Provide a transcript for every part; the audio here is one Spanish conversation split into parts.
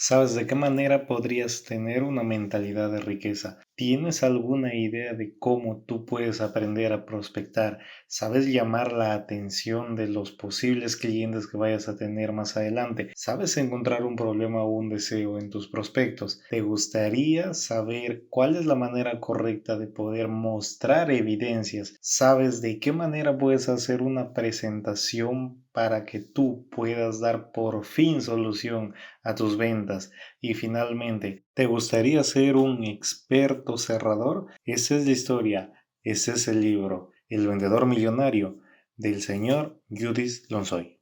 ¿Sabes de qué manera podrías tener una mentalidad de riqueza? ¿Tienes alguna idea de cómo tú puedes aprender a prospectar? ¿Sabes llamar la atención de los posibles clientes que vayas a tener más adelante? ¿Sabes encontrar un problema o un deseo en tus prospectos? ¿Te gustaría saber cuál es la manera correcta de poder mostrar evidencias? ¿Sabes de qué manera puedes hacer una presentación para que tú puedas dar por fin solución a tus ventas? Y finalmente, ¿te gustaría ser un experto cerrador? Esa es la historia, ese es el libro, El vendedor millonario, del señor Judith Lonsoy.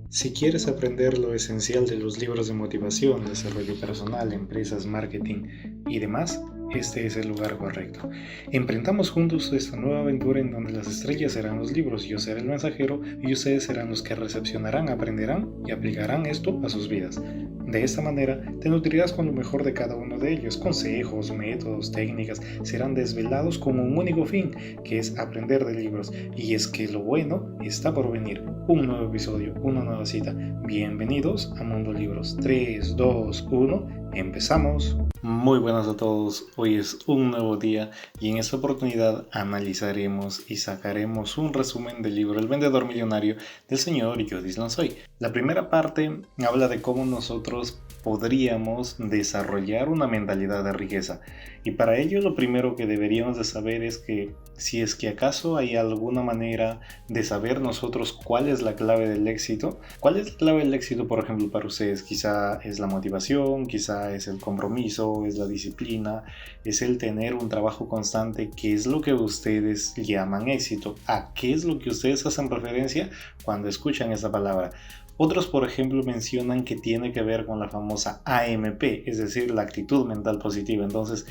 Si quieres aprender lo esencial de los libros de motivación, desarrollo personal, empresas, marketing y demás, este es el lugar correcto. Emprendamos juntos esta nueva aventura en donde las estrellas serán los libros, yo seré el mensajero y ustedes serán los que recepcionarán, aprenderán y aplicarán esto a sus vidas. De esta manera te nutrirás con lo mejor de cada uno de ellos. Consejos, métodos, técnicas serán desvelados con un único fin, que es aprender de libros. Y es que lo bueno está por venir. Un nuevo episodio, una nueva cita. Bienvenidos a Mundo Libros. 3, 2, 1, empezamos. Muy buenas a todos, hoy es un nuevo día y en esta oportunidad analizaremos y sacaremos un resumen del libro El vendedor millonario del señor Judith Lonsoy. La primera parte habla de cómo nosotros podríamos desarrollar una mentalidad de riqueza, y para ello lo primero que deberíamos de saber es que si es que acaso hay alguna manera de saber nosotros cuál es la clave del éxito. ¿Cuál es la clave del éxito, por ejemplo, para ustedes? Quizá es la motivación, quizá es el compromiso, es la disciplina, es el tener un trabajo constante. ¿Qué es lo que ustedes llaman éxito? ¿A qué es lo que ustedes hacen referencia cuando escuchan esa palabra? Otros, por ejemplo, mencionan que tiene que ver con la famosa AMP, es decir, la actitud mental positiva. Entonces,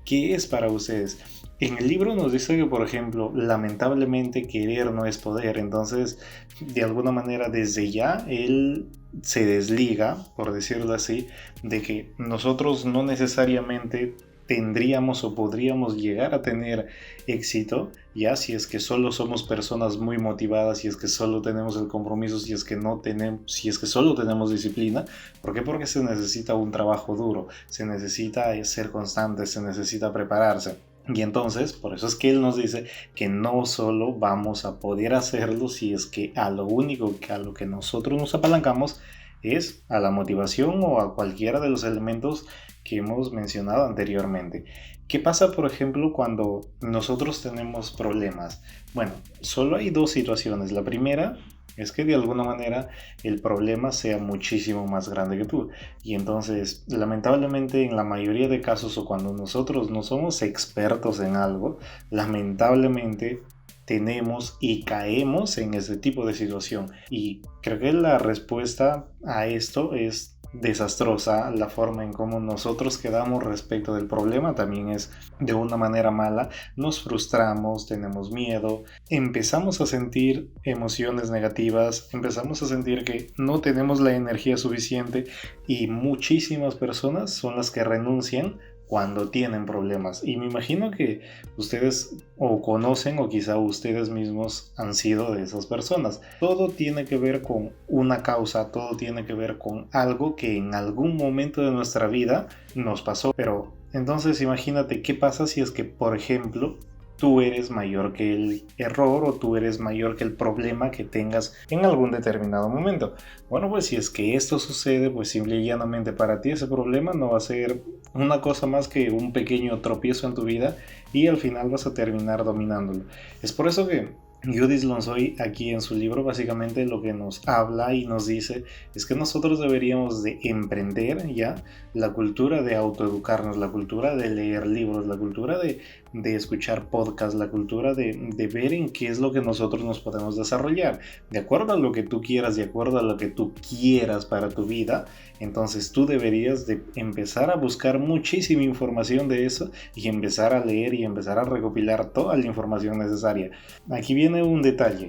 ¿qué es para ustedes? En el libro nos dice que, por ejemplo, lamentablemente querer no es poder. Entonces, de alguna manera, desde ya, él se desliga, por decirlo así, de que nosotros no necesariamente tendríamos o podríamos llegar a tener éxito, ya si es que solo somos personas muy motivadas, si es que solo tenemos el compromiso, si es que no tenemos, si es que solo tenemos disciplina. ¿Por qué? Porque se necesita un trabajo duro, se necesita ser constante, se necesita prepararse. Y entonces, por eso es que él nos dice que no solo vamos a poder hacerlo si es que a lo único que a lo que nosotros nos apalancamos es a la motivación o a cualquiera de los elementos que hemos mencionado anteriormente. ¿Qué pasa, por ejemplo, cuando nosotros tenemos problemas? Bueno, solo hay dos situaciones. La primera es que de alguna manera el problema sea muchísimo más grande que tú. Y entonces, lamentablemente, en la mayoría de casos o cuando nosotros no somos expertos en algo, lamentablemente tenemos y caemos en ese tipo de situación. Y creo que la respuesta a esto es desastrosa. La forma en cómo nosotros quedamos respecto del problema también es de una manera mala. Nos frustramos, tenemos miedo, empezamos a sentir emociones negativas, empezamos a sentir que no tenemos la energía suficiente, y muchísimas personas son las que renuncian cuando tienen problemas. Y me imagino que ustedes o conocen o quizá ustedes mismos han sido de esas personas. Todo tiene que ver con una causa, todo tiene que ver con algo que en algún momento de nuestra vida nos pasó. Pero entonces imagínate qué pasa si es que, por ejemplo, tú eres mayor que el error o tú eres mayor que el problema que tengas en algún determinado momento. Bueno, pues si es que esto sucede, pues simple y llanamente para ti ese problema no va a ser una cosa más que un pequeño tropiezo en tu vida, y al final vas a terminar dominándolo. Es por eso que Judith Lonsoy aquí en su libro básicamente lo que nos habla y nos dice es que nosotros deberíamos de emprender ya la cultura de autoeducarnos, la cultura de leer libros, la cultura de escuchar podcasts, la cultura de ver en qué es lo que nosotros nos podemos desarrollar de acuerdo a lo que tú quieras, de acuerdo a lo que tú quieras para tu vida. Entonces tú deberías de empezar a buscar muchísima información de eso y empezar a leer y empezar a recopilar toda la información necesaria. Aquí viene un detalle.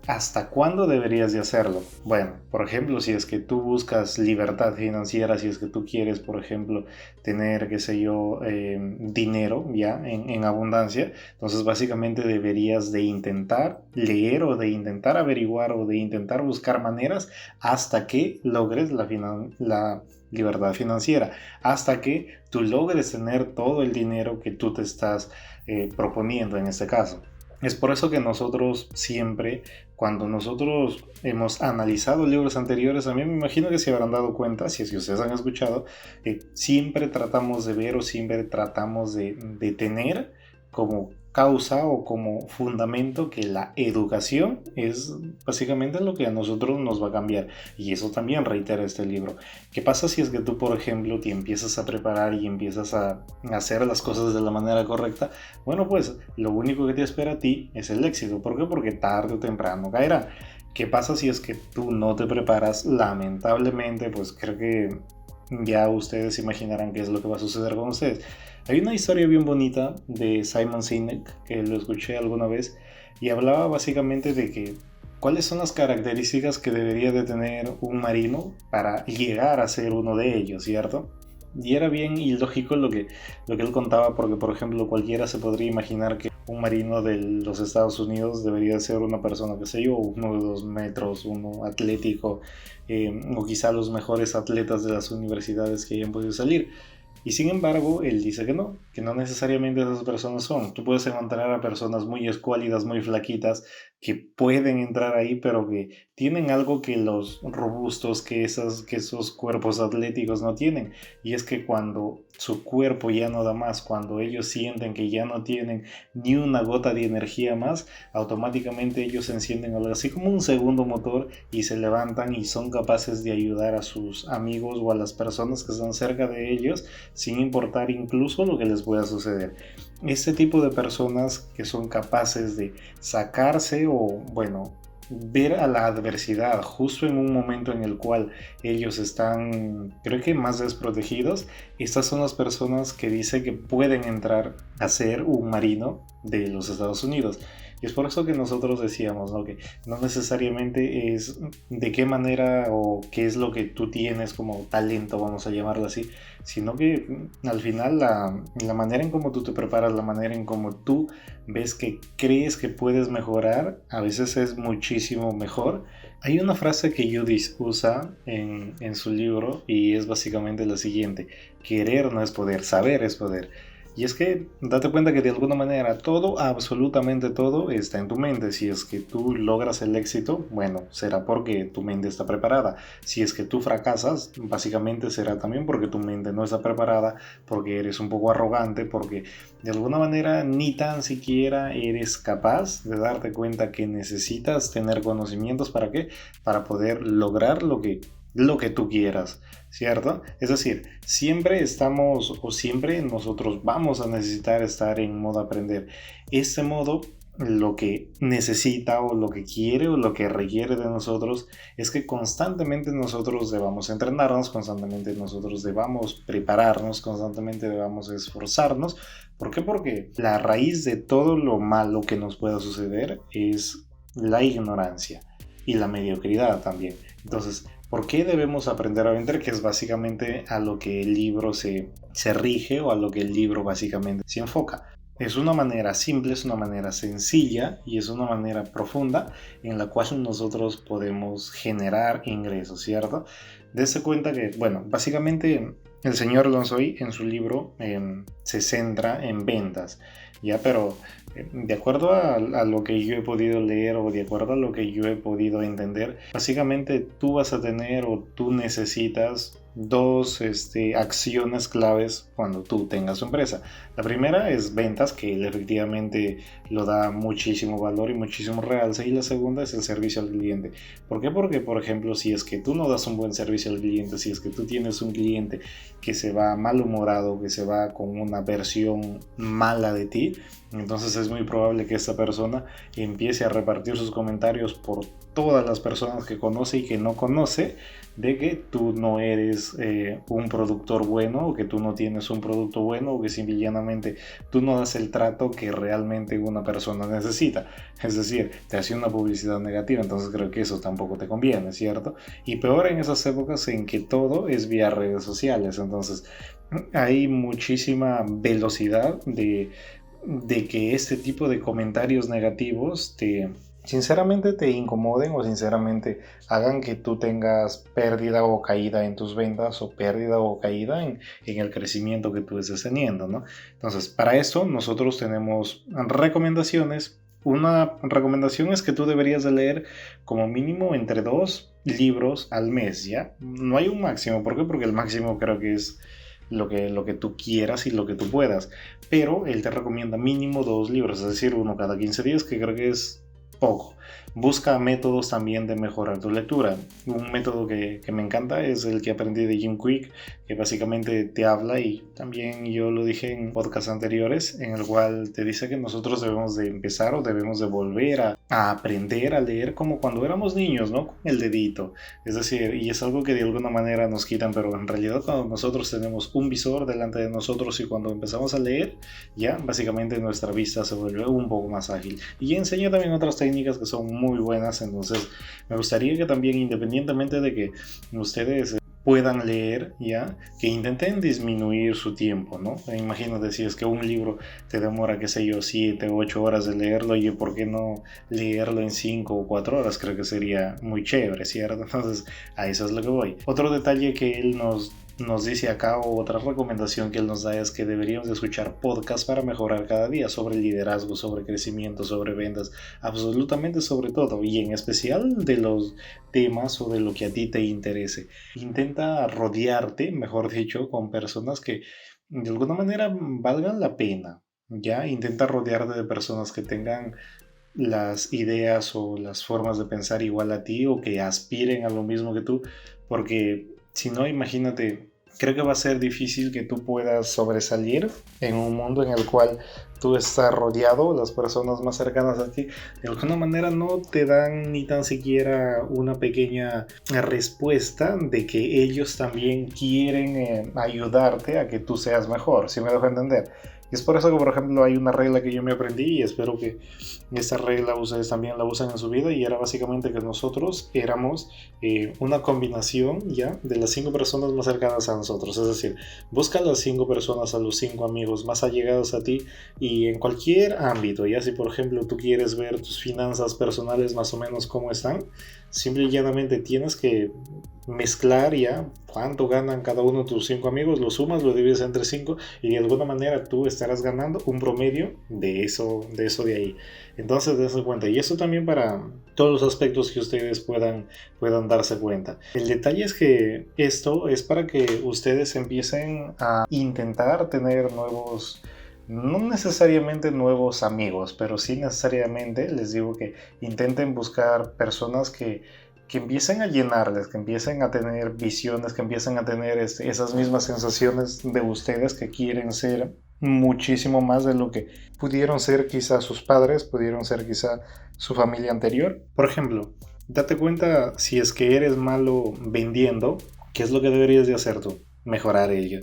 ¿Hasta cuándo deberías de hacerlo? Bueno, por ejemplo, si es que tú buscas libertad financiera, si es que tú quieres, por ejemplo, tener, qué sé yo, dinero ya en abundancia, entonces básicamente deberías de intentar leer o de intentar averiguar o de intentar buscar maneras hasta que logres la libertad financiera, hasta que tú logres tener todo el dinero que tú te estás proponiendo en este caso. Es por eso que nosotros siempre, cuando nosotros hemos analizado libros anteriores, a mí me imagino que se habrán dado cuenta, si es que ustedes han escuchado, siempre tratamos de ver o siempre tratamos de tener como causa o como fundamento que la educación es básicamente lo que a nosotros nos va a cambiar. Y eso también reitera este libro. ¿Qué pasa si es que tú, por ejemplo, te empiezas a preparar y empiezas a hacer las cosas de la manera correcta? Bueno, pues lo único que te espera a ti es el éxito. ¿Por qué? Porque tarde o temprano caerá. ¿Qué pasa si es que tú no te preparas? Lamentablemente, pues creo que ya ustedes imaginarán qué es lo que va a suceder con ustedes. Hay una historia bien bonita de Simon Sinek, que lo escuché alguna vez, y hablaba básicamente de que cuáles son las características que debería de tener un marino para llegar a ser uno de ellos, ¿cierto? Y era bien ilógico lo que él contaba, porque por ejemplo cualquiera se podría imaginar que un marino de los Estados Unidos debería ser una persona, qué sé yo, 1 de 2 metros, uno atlético, o quizá los mejores atletas de las universidades que hayan podido salir. Y sin embargo, él dice que no necesariamente esas personas son. Tú puedes encontrar a personas muy escuálidas, muy flaquitas, que pueden entrar ahí, pero que tienen algo que los robustos, que esos cuerpos atléticos no tienen. Y es que cuando su cuerpo ya no da más, cuando ellos sienten que ya no tienen ni una gota de energía más, automáticamente ellos se encienden algo así como un segundo motor y se levantan y son capaces de ayudar a sus amigos o a las personas que están cerca de ellos sin importar incluso lo que les pueda suceder. Este tipo de personas que son capaces de sacarse o, bueno, ver a la adversidad justo en un momento en el cual ellos están, creo que más desprotegidos, estas son las personas que dice que pueden entrar a ser un marino de los Estados Unidos. Y es por eso que nosotros decíamos, ¿no? Que no necesariamente es de qué manera o qué es lo que tú tienes como talento, vamos a llamarlo así, sino que al final la manera en cómo tú te preparas, la manera en cómo tú ves que crees que puedes mejorar, a veces es muchísimo mejor. Hay una frase que Judith usa en su libro y es básicamente la siguiente: querer no es poder, saber es poder. Y es que date cuenta que de alguna manera todo, absolutamente todo, está en tu mente. Si es que tú logras el éxito, bueno, será porque tu mente está preparada. Si es que tú fracasas, básicamente será también porque tu mente no está preparada, porque eres un poco arrogante, porque de alguna manera ni tan siquiera eres capaz de darte cuenta que necesitas tener conocimientos. ¿Para qué? Para poder lograr lo que tú quieras, ¿cierto? Es decir, siempre estamos o siempre nosotros vamos a necesitar estar en modo aprender. Este modo lo que necesita o lo que quiere o lo que requiere de nosotros es que constantemente nosotros debamos entrenarnos, constantemente nosotros debamos prepararnos, constantemente debamos esforzarnos. ¿Por qué? Porque la raíz de todo lo malo que nos pueda suceder es la ignorancia y la mediocridad también. Entonces, ¿por qué debemos aprender a vender? Que es básicamente a lo que el libro se rige o a lo que el libro básicamente se enfoca. Es una manera simple, es una manera sencilla y es una manera profunda en la cual nosotros podemos generar ingresos, ¿cierto? Dese cuenta que, bueno, básicamente el señor Lonsoy en su libro se centra en ventas, ¿ya? Pero de acuerdo a lo que yo he podido leer o de acuerdo a lo que yo he podido entender, básicamente tú vas a tener o tú necesitas dos acciones claves cuando tú tengas tu empresa. La primera es ventas, que él efectivamente lo da muchísimo valor y muchísimo realce, y la segunda es el servicio al cliente. ¿Por qué? Porque, por ejemplo, si es que tú no das un buen servicio al cliente, si es que tú tienes un cliente que se va malhumorado, que se va con una versión mala de ti, entonces es muy probable que esta persona empiece a repartir sus comentarios por todas las personas que conoce y que no conoce, de que tú no eres un productor bueno, o que tú no tienes un producto bueno, o que simplemente tú no das el trato que realmente una persona necesita. Es decir, te hace una publicidad negativa, entonces creo que eso tampoco te conviene, ¿cierto? Y peor en esas épocas en que todo es vía redes sociales, entonces hay muchísima velocidad de que este tipo de comentarios negativos sinceramente te incomoden, o sinceramente hagan que tú tengas pérdida o caída en tus ventas, o pérdida o caída en el crecimiento que tú estés teniendo, ¿no? Entonces, para esto nosotros tenemos recomendaciones. Una recomendación es que tú deberías de leer como mínimo entre 2 libros al mes, ¿ya? No hay un máximo. ¿Por qué? Porque el máximo creo que es lo que tú quieras y lo que tú puedas. Pero él te recomienda mínimo 2 libros, es decir, uno cada 15 días, que creo que es poco. Busca métodos también de mejorar tu lectura. Un método que me encanta es el que aprendí de Jim Quick, que básicamente te habla, y también yo lo dije en podcasts anteriores, en el cual te dice que nosotros debemos de empezar, o debemos de volver a aprender a leer como cuando éramos niños, ¿no? Con el dedito. Es decir, y es algo que de alguna manera nos quitan, pero en realidad cuando nosotros tenemos un visor delante de nosotros y cuando empezamos a leer, ya básicamente nuestra vista se vuelve un poco más ágil. Y enseña también otras técnicas que son muy buenas. Entonces me gustaría que también, independientemente de que ustedes puedan leer, ya, que intenten disminuir su tiempo, ¿no? Imagínate, si es que un libro te demora, qué sé yo, 7 o 8 horas de leerlo, y ¿por qué no leerlo en 5 o 4 horas? Creo que sería muy chévere, ¿cierto? Entonces, a eso es lo que voy. Otro detalle que él nos dice acá, o otra recomendación que él nos da, es que deberíamos de escuchar podcasts para mejorar cada día, sobre liderazgo, sobre crecimiento, sobre ventas, absolutamente sobre todo, y en especial de los temas o de lo que a ti te interese. Intenta rodearte, mejor dicho, con personas que de alguna manera valgan la pena. Ya, intenta rodearte de personas que tengan las ideas o las formas de pensar igual a ti, o que aspiren a lo mismo que tú, porque si no, imagínate, creo que va a ser difícil que tú puedas sobresalir en un mundo en el cual tú estás rodeado, las personas más cercanas a ti de alguna manera no te dan ni tan siquiera una pequeña respuesta de que ellos también quieren ayudarte a que tú seas mejor, si me dejo entender. Y es por eso que, por ejemplo, hay una regla que yo me aprendí, y espero que esta regla ustedes también la usen en su vida, y era básicamente que nosotros éramos una combinación, ya, de las 5 personas más cercanas a nosotros. Es decir, busca a las 5 personas, a los 5 amigos más allegados a ti, y en cualquier ámbito, ya, si por ejemplo tú quieres ver tus finanzas personales más o menos cómo están, simple y llanamente tienes que mezclar ya cuánto ganan cada uno de tus 5 amigos, lo sumas, lo divides entre 5, y de alguna manera tú estarás ganando un promedio de eso de ahí. Entonces, dense cuenta, y eso también para todos los aspectos que ustedes puedan darse cuenta. El detalle es que esto es para que ustedes empiecen a intentar tener nuevos, no necesariamente nuevos amigos, pero sí necesariamente les digo que intenten buscar personas que empiecen a llenarles, que empiecen a tener visiones, que empiecen a tener esas mismas sensaciones de ustedes, que quieren ser muchísimo más de lo que pudieron ser quizá sus padres, pudieron ser quizá su familia anterior. Por ejemplo, date cuenta, si es que eres malo vendiendo, ¿qué es lo que deberías de hacer tú? Mejorar ello.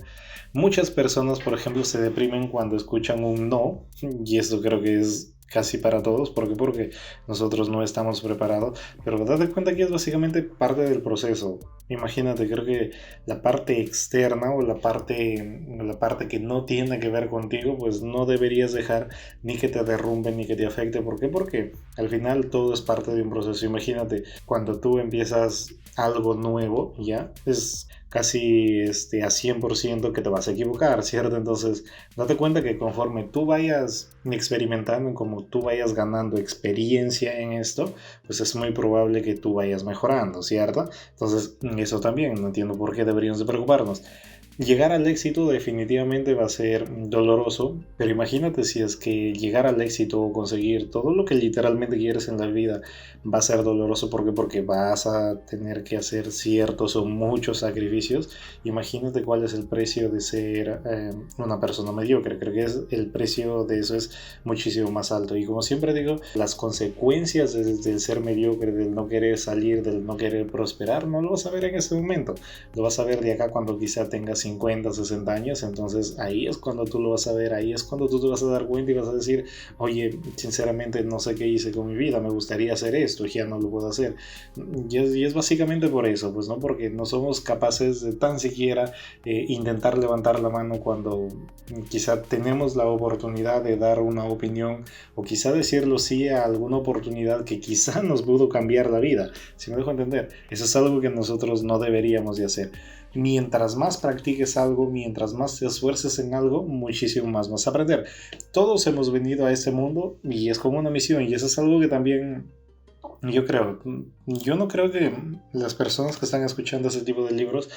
Muchas personas, por ejemplo, se deprimen cuando escuchan un no, y esto creo que es casi para todos. ¿Por qué? Porque nosotros no estamos preparados, pero date cuenta que es básicamente parte del proceso. Imagínate, creo que la parte externa, o la parte que no tiene que ver contigo, pues no deberías dejar ni que te derrumbe ni que te afecte. ¿Por qué? Porque al final todo es parte de un proceso. Imagínate, cuando tú empiezas algo nuevo, ya es casi a 100% que te vas a equivocar, ¿cierto? Entonces, date cuenta que conforme tú vayas experimentando, como tú vayas ganando experiencia en esto, pues es muy probable que tú vayas mejorando, ¿cierto? Entonces, eso también, no entiendo por qué deberíamos de preocuparnos. Llegar al éxito definitivamente va a ser doloroso, pero imagínate si es que llegar al éxito o conseguir todo lo que literalmente quieres en la vida va a ser doloroso. ¿Por qué? Porque vas a tener que hacer ciertos o muchos sacrificios. Imagínate cuál es el precio de ser una persona mediocre. Creo que el precio de eso es muchísimo más alto. Y como siempre digo, las consecuencias del ser mediocre, del no querer salir, del no querer prosperar, no lo vas a ver en ese momento. Lo vas a ver de acá cuando quizá tengas 50, 60 años. Entonces ahí es cuando tú lo vas a ver, ahí es cuando tú te vas a dar cuenta y vas a decir, oye, sinceramente no sé qué hice con mi vida, me gustaría hacer esto, ya no lo puedo hacer. Y es básicamente por eso, pues no, porque no somos capaces de tan siquiera intentar levantar la mano cuando quizá tenemos la oportunidad de dar una opinión, o quizá decirlo sí a alguna oportunidad que quizá nos pudo cambiar la vida. Si me dejo entender, eso es algo que nosotros no deberíamos de hacer. Mientras más practiques algo, mientras más te esfuerces en algo, muchísimo más vas a aprender. Todos hemos venido a este mundo y es como una misión, y eso es algo que también yo creo. Yo no creo que las personas que están escuchando este tipo de libros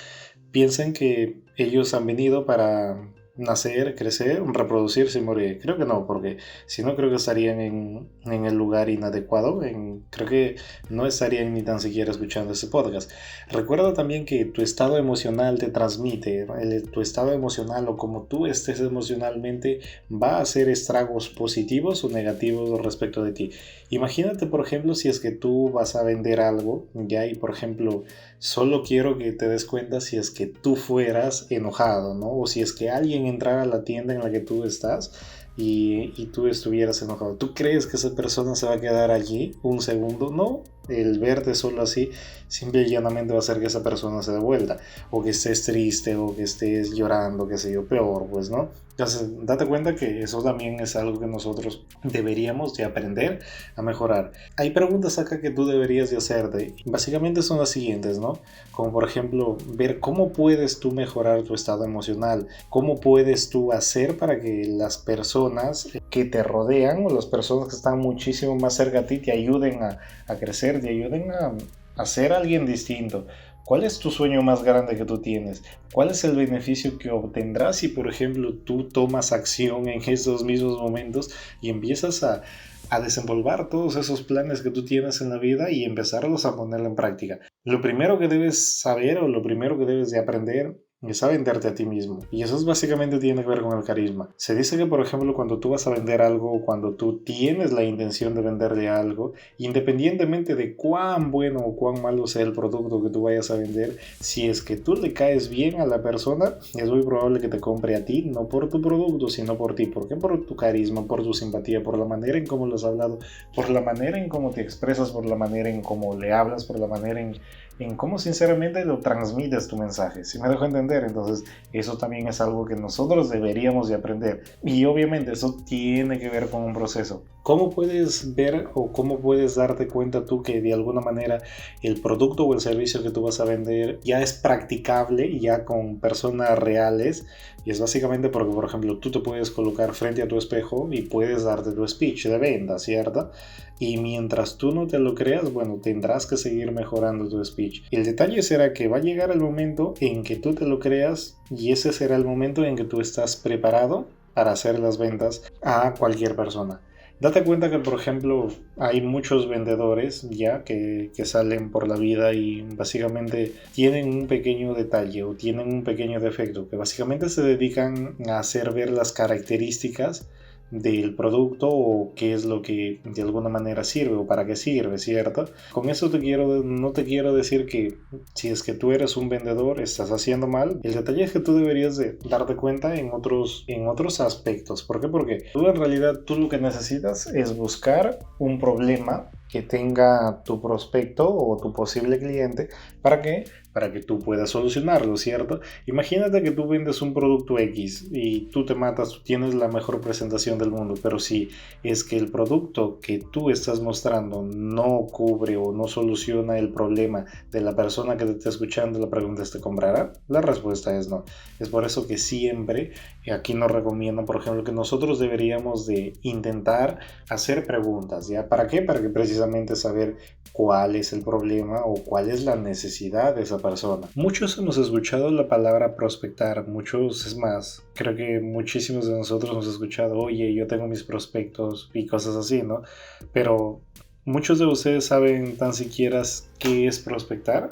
piensen que ellos han venido para nacer, crecer, reproducirse y morir. Creo que no, porque si no, creo que estarían en el lugar inadecuado. Creo que no estarían ni tan siquiera escuchando este podcast. Recuerda también que tu estado emocional te transmite, tu estado emocional o como tú estés emocionalmente va a hacer estragos positivos o negativos respecto de ti. Imagínate, por ejemplo, si es que tú vas a vender algo, ya, y por ejemplo, solo quiero que te des cuenta si es que tú fueras enojado, ¿no? O si es que alguien entrara a la tienda en la que tú estás y tú estuvieras enojado. ¿Tú crees que esa persona se va a quedar allí un segundo? No. El verte solo así, simple y llanamente va a hacer que esa persona se dé vuelta. O que estés triste, o que estés llorando, qué sé yo, peor, pues, ¿no? Entonces, date cuenta que eso también es algo que nosotros deberíamos de aprender a mejorar. Hay preguntas acá que tú deberías de hacerte. Básicamente son las siguientes, ¿no? Como por ejemplo, ver cómo puedes tú mejorar tu estado emocional, cómo puedes tú hacer para que las personas que te rodean o las personas que están muchísimo más cerca a ti te ayuden a crecer, te ayuden a ser alguien distinto. ¿Cuál es tu sueño más grande que tú tienes? ¿Cuál es el beneficio que obtendrás si, por ejemplo, tú tomas acción en esos mismos momentos y empiezas a desenvolver todos esos planes que tú tienes en la vida y empezarlos a ponerlo en práctica? Lo primero que debes saber o lo primero que debes de aprender es a venderte a ti mismo. Y eso básicamente tiene que ver con el carisma. Se dice que, por ejemplo, cuando tú vas a vender algo, cuando tú tienes la intención de venderle algo, independientemente de cuán bueno o cuán malo sea el producto que tú vayas a vender, si es que tú le caes bien a la persona, es muy probable que te compre a ti, no por tu producto, sino por ti. ¿Por qué? Por tu carisma, por tu simpatía, por la manera en cómo lo has hablado, por la manera en cómo te expresas, por la manera en cómo le hablas, por la manera en cómo sinceramente lo transmites tu mensaje. Si me dejo entender, entonces eso también es algo que nosotros deberíamos de aprender. Y obviamente eso tiene que ver con un proceso. ¿Cómo puedes ver o cómo puedes darte cuenta tú que de alguna manera el producto o el servicio que tú vas a vender ya es practicable, ya con personas reales? Y es básicamente porque, por ejemplo, tú te puedes colocar frente a tu espejo y puedes darte tu speech de venta, ¿cierto? Y mientras tú no te lo creas, bueno, tendrás que seguir mejorando tu speech. El detalle será que va a llegar el momento en que tú te lo creas, y ese será el momento en que tú estás preparado para hacer las ventas a cualquier persona. Date cuenta que, por ejemplo, hay muchos vendedores ya que salen por la vida y básicamente tienen un pequeño detalle o tienen un pequeño defecto, que básicamente se dedican a hacer ver las características del producto o qué es lo que de alguna manera sirve o para qué sirve, ¿cierto? Con eso no te quiero decir que si es que tú eres un vendedor estás haciendo mal. El detalle es que tú deberías de darte cuenta en otros aspectos. ¿Por qué? Porque tú en realidad tú lo que necesitas es buscar un problema que tenga tu prospecto o tu posible cliente. ¿Para qué? Para que tú puedas solucionarlo, ¿cierto? Imagínate que tú vendes un producto X y tú te matas, tú tienes la mejor presentación del mundo, pero si es que el producto que tú estás mostrando no cubre o no soluciona el problema de la persona que te está escuchando, la pregunta es: ¿te comprará? La respuesta es no. Es por eso que siempre aquí nos recomiendan, por ejemplo, que nosotros deberíamos de intentar hacer preguntas, ¿ya? ¿Para qué? Para que precisamente saber cuál es el problema o cuál es la necesidad de esa persona. Muchos hemos escuchado la palabra prospectar, muchos, es más, creo que muchísimos de nosotros hemos escuchado, oye, yo tengo mis prospectos y cosas así, ¿no? Pero muchos de ustedes saben tan siquiera qué es prospectar.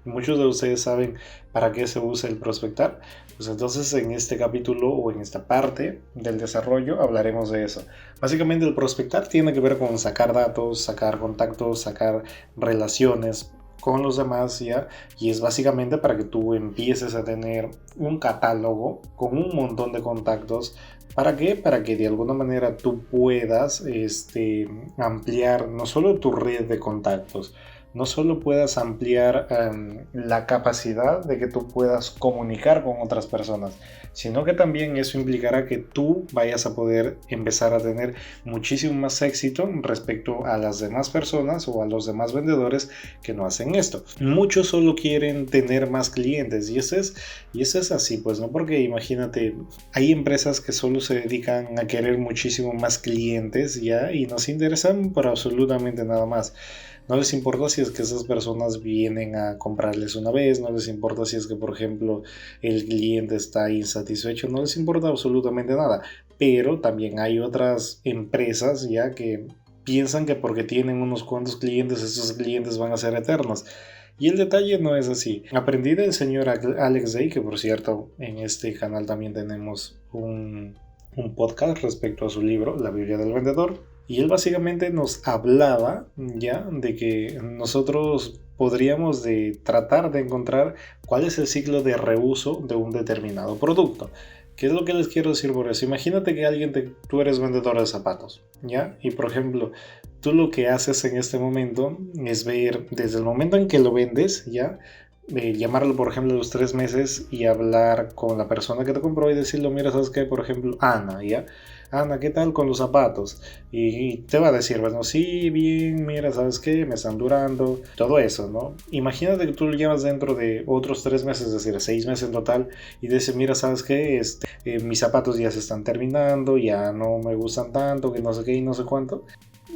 Muchos de ustedes saben para qué se usa el prospectar. Pues entonces en este capítulo o en esta parte del desarrollo hablaremos de eso. Básicamente el prospectar tiene que ver con sacar datos, sacar contactos, sacar relaciones con los demás, ¿ya? Y es básicamente para que tú empieces a tener un catálogo con un montón de contactos. ¿Para qué? Para que de alguna manera tú puedas ampliar no solo tu red de contactos, no solo puedas ampliar la capacidad de que tú puedas comunicar con otras personas, sino que también eso implicará que tú vayas a poder empezar a tener muchísimo más éxito respecto a las demás personas o a los demás vendedores que no hacen esto. Muchos solo quieren tener más clientes y eso es así, pues no, porque imagínate, hay empresas que solo se dedican a querer muchísimo más clientes, ya, y no se interesan por absolutamente nada más. No les importa si es que esas personas vienen a comprarles una vez, no les importa si es que, por ejemplo, el cliente está insatisfecho, no les importa absolutamente nada. Pero también hay otras empresas ya que piensan que porque tienen unos cuantos clientes, esos clientes van a ser eternos. Y el detalle no es así. Aprendí del señor Alex Day, que por cierto en este canal también tenemos un podcast respecto a su libro, La Biblia del Vendedor. Y él básicamente nos hablaba ya de que nosotros podríamos tratar de encontrar cuál es el ciclo de reuso de un determinado producto. ¿Qué es lo que les quiero decir por eso? Imagínate que tú eres vendedor de zapatos, ¿ya? Y por ejemplo, tú lo que haces en este momento es ver desde el momento en que lo vendes, ¿ya? Llamarlo por ejemplo a los 3 meses y hablar con la persona que te compró y decirle, mira, ¿sabes qué? Por ejemplo, Ana, ¿ya? Ana, ¿qué tal con los zapatos? Y te va a decir, bueno, sí, bien, mira, ¿sabes qué? Me están durando, todo eso, ¿no? Imagínate que tú lo llamas dentro de otros 3 meses, es decir, 6 meses en total, y dices, mira, ¿sabes qué? Mis zapatos ya se están terminando, ya no me gustan tanto, que no sé qué y no sé cuánto.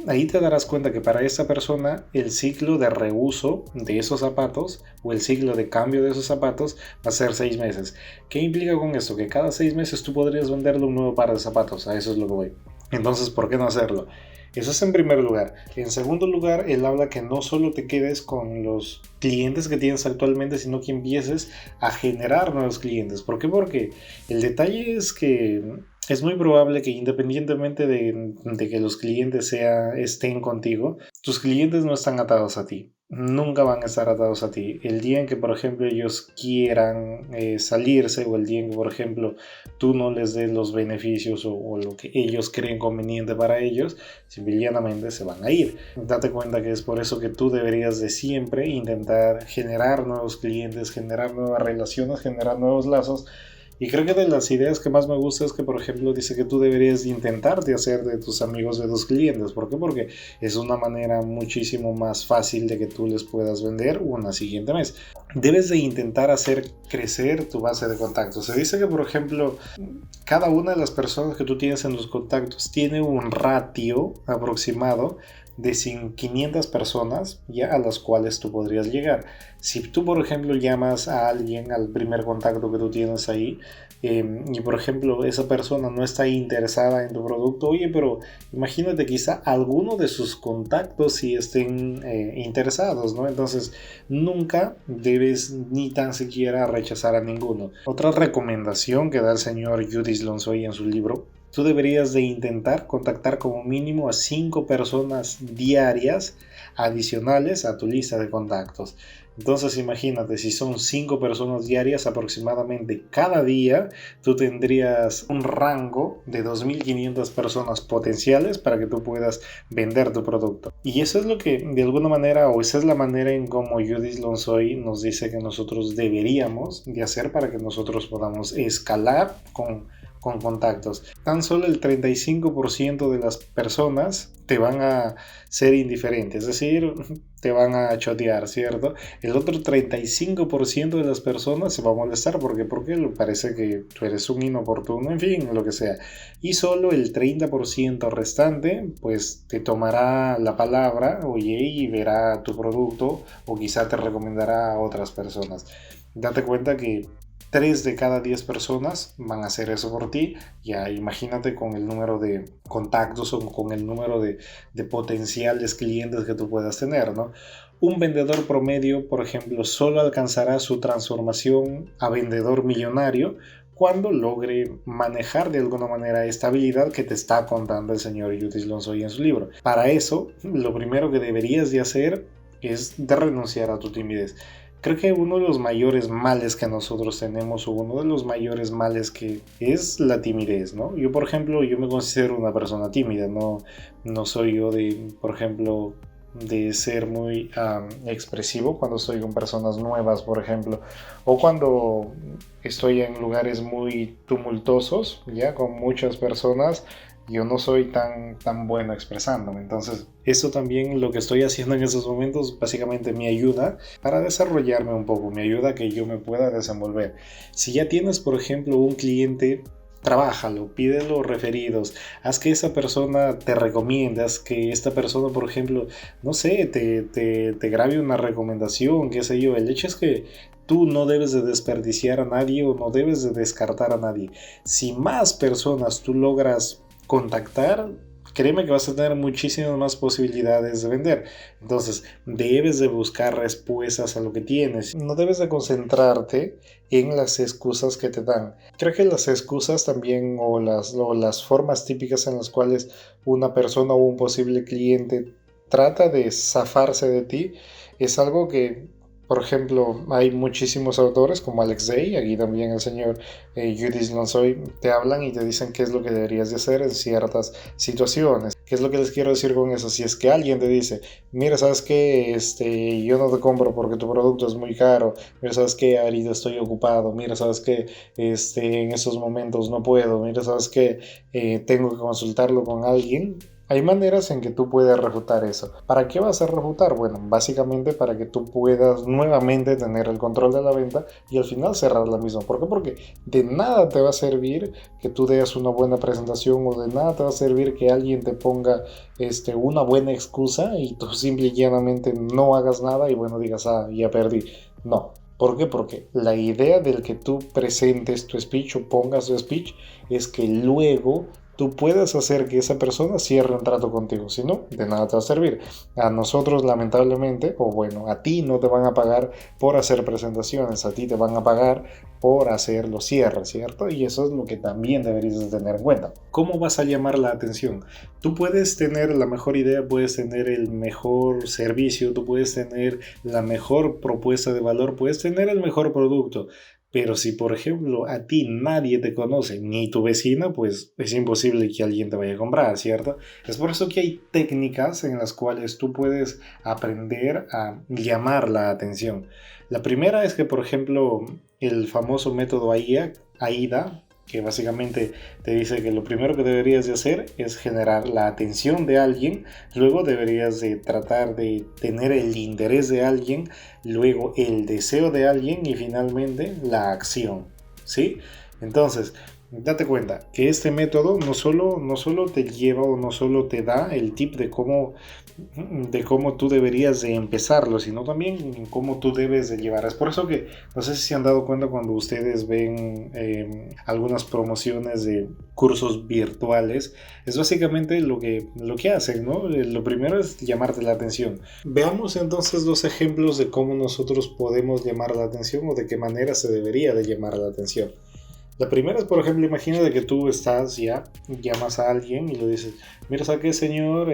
Ahí te darás cuenta que para esa persona el ciclo de reuso de esos zapatos o el ciclo de cambio de esos zapatos va a ser 6 meses. ¿Qué implica con esto? Que cada 6 meses tú podrías venderle un nuevo par de zapatos. A eso es lo que voy. Entonces, ¿por qué no hacerlo? Eso es en primer lugar. En segundo lugar, él habla que no solo te quedes con los clientes que tienes actualmente, sino que empieces a generar nuevos clientes. ¿Por qué? Porque el detalle es que es muy probable que independientemente de que los clientes estén contigo, tus clientes no están atados a ti. Nunca van a estar atados a ti. El día en que, por ejemplo, ellos quieran salirse o el día en que, por ejemplo, tú no les des los beneficios o lo que ellos creen conveniente para ellos, simplemente se van a ir. Date cuenta que es por eso que tú deberías de siempre intentar generar nuevos clientes, generar nuevas relaciones, generar nuevos lazos. Y creo que de las ideas que más me gusta es que, por ejemplo, dice que tú deberías intentar de hacer de tus amigos de tus clientes. ¿Por qué? Porque es una manera muchísimo más fácil de que tú les puedas vender una siguiente mes. Debes de intentar hacer crecer tu base de contactos. Se dice que, por ejemplo, cada una de las personas que tú tienes en los contactos tiene un ratio aproximado de 500 personas ya a las cuales tú podrías llegar. Si tú, por ejemplo, llamas a alguien, al primer contacto que tú tienes ahí, y por ejemplo esa persona no está interesada en tu producto, oye, pero imagínate quizá alguno de sus contactos sí estén interesados, ¿no? Entonces nunca debes ni tan siquiera rechazar a ninguno. Otra recomendación que da el señor Judith Lonsoy en su libro: tú deberías de intentar contactar como mínimo a 5 personas diarias adicionales a tu lista de contactos. Entonces imagínate, si son 5 personas diarias aproximadamente cada día, tú tendrías un rango de 2.500 personas potenciales para que tú puedas vender tu producto. Y eso es lo que de alguna manera, o esa es la manera en cómo Judith Lonsoy nos dice que nosotros deberíamos de hacer para que nosotros podamos escalar con con contactos. Tan solo el 35% de las personas te van a ser indiferentes, es decir, te van a chotear, ¿cierto? El otro 35% de las personas se va a molestar porque le parece que tú eres un inoportuno, en fin, lo que sea. Y solo el 30% restante, pues te tomará la palabra, oye, y verá tu producto o quizá te recomendará a otras personas. Date cuenta que 3 de cada 10 personas van a hacer eso por ti. Ya imagínate con el número de contactos o con el número de potenciales clientes que tú puedas tener, ¿no? Un vendedor promedio, por ejemplo, solo alcanzará su transformación a vendedor millonario cuando logre manejar de alguna manera esta habilidad que te está contando el señor Yudish Lonsoy en su libro. Para eso, lo primero que deberías de hacer es de renunciar a tu timidez. Creo que uno de los mayores males que nosotros tenemos, o uno de los mayores males que es la timidez, ¿no? Yo, por ejemplo, yo me considero una persona tímida, no soy yo de, por ejemplo, de ser muy expresivo cuando estoy con personas nuevas, por ejemplo, o cuando estoy en lugares muy tumultuosos, ya con muchas personas. Yo no soy tan bueno expresándome. Entonces, eso también lo que estoy haciendo en esos momentos básicamente me ayuda para desarrollarme un poco, me ayuda a que yo me pueda desenvolver. Si ya tienes, por ejemplo, un cliente, trabájalo, pídelo referidos, haz que esa persona te recomiende, haz que esta persona, por ejemplo, no sé, te grabe una recomendación, qué sé yo. El hecho es que tú no debes de desperdiciar a nadie o no debes de descartar a nadie. Si más personas tú logras contactar, créeme que vas a tener muchísimas más posibilidades de vender. Entonces, debes de buscar respuestas a lo que tienes. No debes de concentrarte en las excusas que te dan. Creo que las excusas también o las formas típicas en las cuales una persona o un posible cliente trata de zafarse de ti es algo que, por ejemplo, hay muchísimos autores como Alex Day, aquí también el señor Yudish Lonsoy, te hablan y te dicen qué es lo que deberías de hacer en ciertas situaciones. ¿Qué es lo que les quiero decir con eso? Si es que alguien te dice, mira, ¿sabes qué? Yo no te compro porque tu producto es muy caro. Mira, ¿sabes qué? Ahorita estoy ocupado. Mira, ¿sabes qué? En esos momentos no puedo. Mira, ¿sabes qué? Tengo que consultarlo con alguien. Hay maneras en que tú puedes refutar eso. ¿Para qué vas a refutar? Bueno, básicamente para que tú puedas nuevamente tener el control de la venta y al final cerrar la misma. ¿Por qué? Porque de nada te va a servir que tú des una buena presentación o de nada te va a servir que alguien te ponga una buena excusa y tú simple y llanamente no hagas nada y bueno, digas, ya perdí. No. ¿Por qué? Porque la idea del que tú presentes tu speech o pongas tu speech es que luego tú puedes hacer que esa persona cierre un trato contigo. Si no, de nada te va a servir. A nosotros, lamentablemente, o bueno, a ti no te van a pagar por hacer presentaciones, a ti te van a pagar por hacer los cierres, ¿cierto? Y eso es lo que también deberías de tener en cuenta. ¿Cómo vas a llamar la atención? Tú puedes tener la mejor idea, puedes tener el mejor servicio, tú puedes tener la mejor propuesta de valor, puedes tener el mejor producto. Pero si, por ejemplo, a ti nadie te conoce, ni tu vecina, pues es imposible que alguien te vaya a comprar, ¿cierto? Es por eso que hay técnicas en las cuales tú puedes aprender a llamar la atención. La primera es que, por ejemplo, el famoso método AIDA, que básicamente te dice que lo primero que deberías de hacer es generar la atención de alguien, luego deberías de tratar de tener el interés de alguien, luego el deseo de alguien y finalmente la acción, ¿sí? Entonces, date cuenta que este método no solo te lleva o no solo te da el tip de cómo tú deberías de empezarlo, sino también cómo tú debes de llevar. Es por eso que no sé si se han dado cuenta cuando ustedes ven algunas promociones de cursos virtuales, es básicamente lo que hacen, ¿no? Lo primero es llamarte la atención. Veamos entonces dos ejemplos de cómo nosotros podemos llamar la atención o de qué manera se debería de llamar la atención. La primera es, por ejemplo, imagínate que tú llamas a alguien y le dices, mira, ¿sabe qué, señor?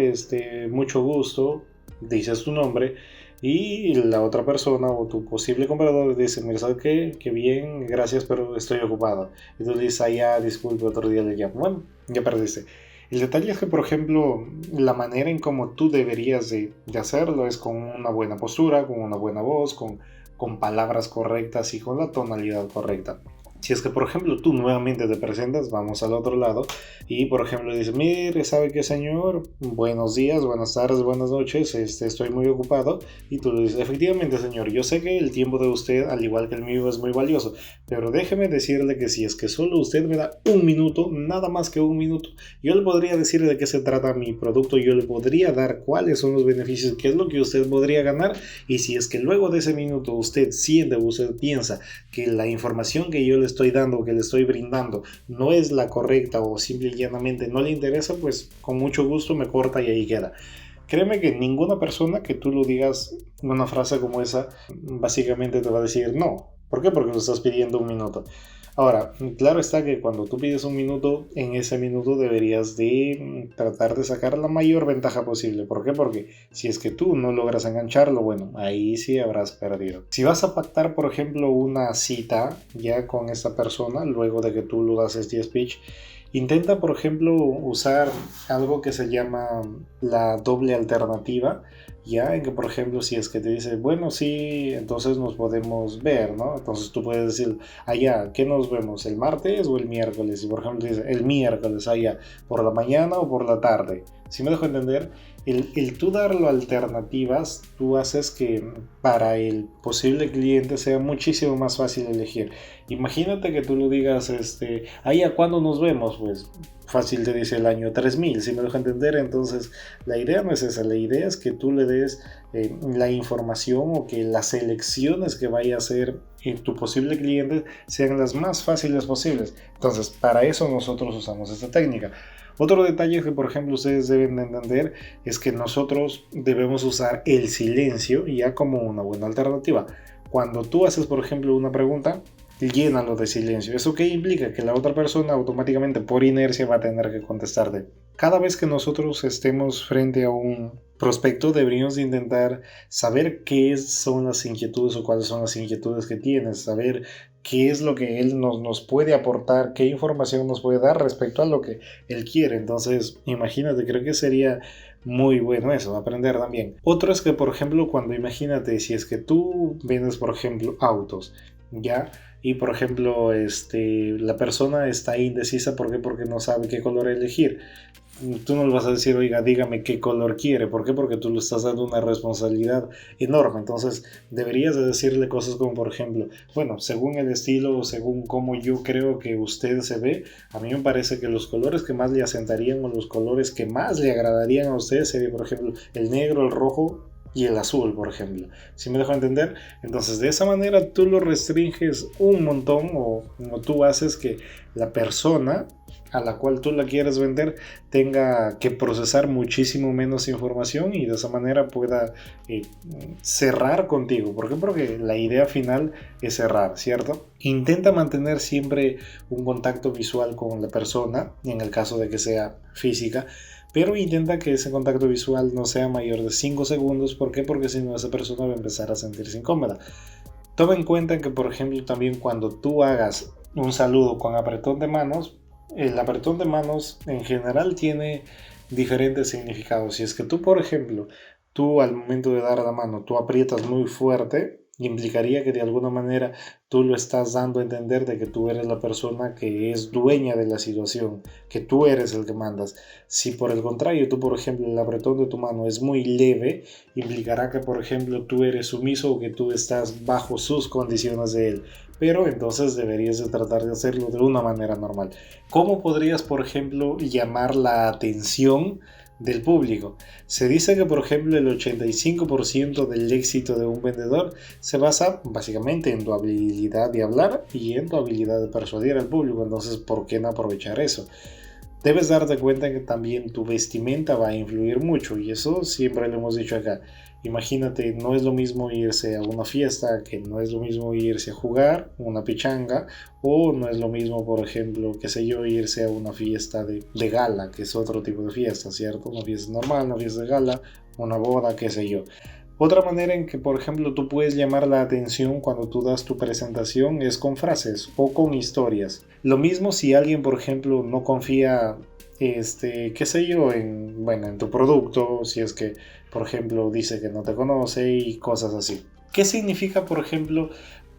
Mucho gusto, dices tu nombre y la otra persona o tu posible comprador dice, mira, ¿sabe qué? Qué bien, gracias, pero estoy ocupado. Y tú dices, ya, disculpe, otro día le llamo. Bueno, ya perdiste. El detalle es que, por ejemplo, la manera en cómo tú deberías de hacerlo es con una buena postura, con una buena voz, con palabras correctas y con la tonalidad correcta. Si es que, por ejemplo, tú nuevamente te presentas, vamos al otro lado, y por ejemplo dices, mire, ¿sabe qué, señor? Buenos días, buenas tardes, buenas noches, estoy muy ocupado. Y tú le dices, efectivamente, señor, yo sé que el tiempo de usted, al igual que el mío, es muy valioso, pero déjeme decirle que si es que solo usted me da un minuto, nada más que un minuto, yo le podría decir de qué se trata mi producto, yo le podría dar cuáles son los beneficios, qué es lo que usted podría ganar, y si es que luego de ese minuto usted siente, usted piensa que la información que yo le estoy dando, que le estoy brindando, no es la correcta o simple y llanamente no le interesa, pues con mucho gusto me corta y ahí queda. Créeme que ninguna persona que tú lo digas una frase como esa, básicamente te va a decir no. ¿Por qué? Porque lo estás pidiendo un minuto. Ahora, claro está que cuando tú pides un minuto, en ese minuto deberías de tratar de sacar la mayor ventaja posible. ¿Por qué? Porque si es que tú no logras engancharlo, bueno, ahí sí habrás perdido. Si vas a pactar, por ejemplo, una cita ya con esta persona, luego de que tú lo das este speech, intenta, por ejemplo, usar algo que se llama la doble alternativa, ya en que, por ejemplo, si es que te dice, bueno, sí, entonces nos podemos ver, ¿no? Entonces tú puedes decir, allá, ¿qué nos vemos? ¿El martes o el miércoles? Y, por ejemplo, te dice, el miércoles, allá, por la mañana o por la tarde. Si me dejo entender, el tú darlo alternativas, tú haces que para el posible cliente sea muchísimo más fácil elegir. Imagínate que tú lo digas, ahí a cuándo nos vemos, pues fácil te dice el año 3000, si me dejo entender. Entonces la idea no es esa, la idea es que tú le des la información o que las elecciones que vaya a hacer tu posible cliente sean las más fáciles posibles. Entonces para eso nosotros usamos esta técnica. Otro detalle que, por ejemplo, ustedes deben de entender es que nosotros debemos usar el silencio ya como una buena alternativa. Cuando tú haces, por ejemplo, una pregunta, llénalo de silencio. ¿Eso qué implica? Que la otra persona automáticamente por inercia va a tener que contestarte. Cada vez que nosotros estemos frente a un prospecto, deberíamos intentar saber qué son las inquietudes o cuáles son las inquietudes que tienes, saber qué es lo que él nos puede aportar, qué información nos puede dar respecto a lo que él quiere. Entonces, imagínate, creo que sería muy bueno eso, aprender también. Otro es que, por ejemplo, cuando imagínate, si es que tú vendes, por ejemplo, autos, ¿ya? Y por ejemplo, la persona está indecisa, ¿por qué? Porque no sabe qué color elegir. Tú no le vas a decir, oiga, dígame qué color quiere. ¿Por qué? Porque tú le estás dando una responsabilidad enorme. Entonces, deberías de decirle cosas como, por ejemplo, bueno, según el estilo o según cómo yo creo que usted se ve, a mí me parece que los colores que más le asentarían o los colores que más le agradarían a usted sería, por ejemplo, el negro, el rojo y el azul, por ejemplo. ¿Sí me dejo entender? Entonces, de esa manera tú lo restringes un montón o tú haces que la persona a la cual tú la quieres vender tenga que procesar muchísimo menos información y de esa manera pueda cerrar contigo. ¿Por qué? Porque la idea final es cerrar, ¿cierto? Intenta mantener siempre un contacto visual con la persona, en el caso de que sea física, pero intenta que ese contacto visual no sea mayor de 5 segundos. ¿Por qué? Porque si no, esa persona va a empezar a sentirse incómoda. Toma en cuenta que, por ejemplo, también cuando tú hagas un saludo con apretón de manos, el apretón de manos en general tiene diferentes significados. Si es que tú, por ejemplo, tú al momento de dar la mano, tú aprietas muy fuerte, implicaría que de alguna manera tú lo estás dando a entender de que tú eres la persona que es dueña de la situación, que tú eres el que mandas. Si por el contrario tú, por ejemplo, el apretón de tu mano es muy leve, implicará que, por ejemplo, tú eres sumiso o que tú estás bajo sus condiciones de él. Pero entonces deberías de tratar de hacerlo de una manera normal. ¿Cómo podrías, por ejemplo, llamar la atención del público? Se dice que, por ejemplo, el 85% del éxito de un vendedor se basa básicamente en tu habilidad de hablar y en tu habilidad de persuadir al público. Entonces, ¿por qué no aprovechar eso? Debes darte cuenta que también tu vestimenta va a influir mucho y eso siempre lo hemos dicho acá. Imagínate, no es lo mismo irse a una fiesta, que no es lo mismo irse a jugar una pichanga, o no es lo mismo, por ejemplo, qué sé yo, irse a una fiesta de gala, que es otro tipo de fiesta, ¿cierto? Una fiesta normal, una fiesta de gala, una boda, qué sé yo. Otra manera en que, por ejemplo, tú puedes llamar la atención cuando tú das tu presentación es con frases o con historias. Lo mismo si alguien, por ejemplo, no confía, qué sé yo, en tu producto, si es que, por ejemplo, dice que no te conoce y cosas así. ¿Qué significa, por ejemplo,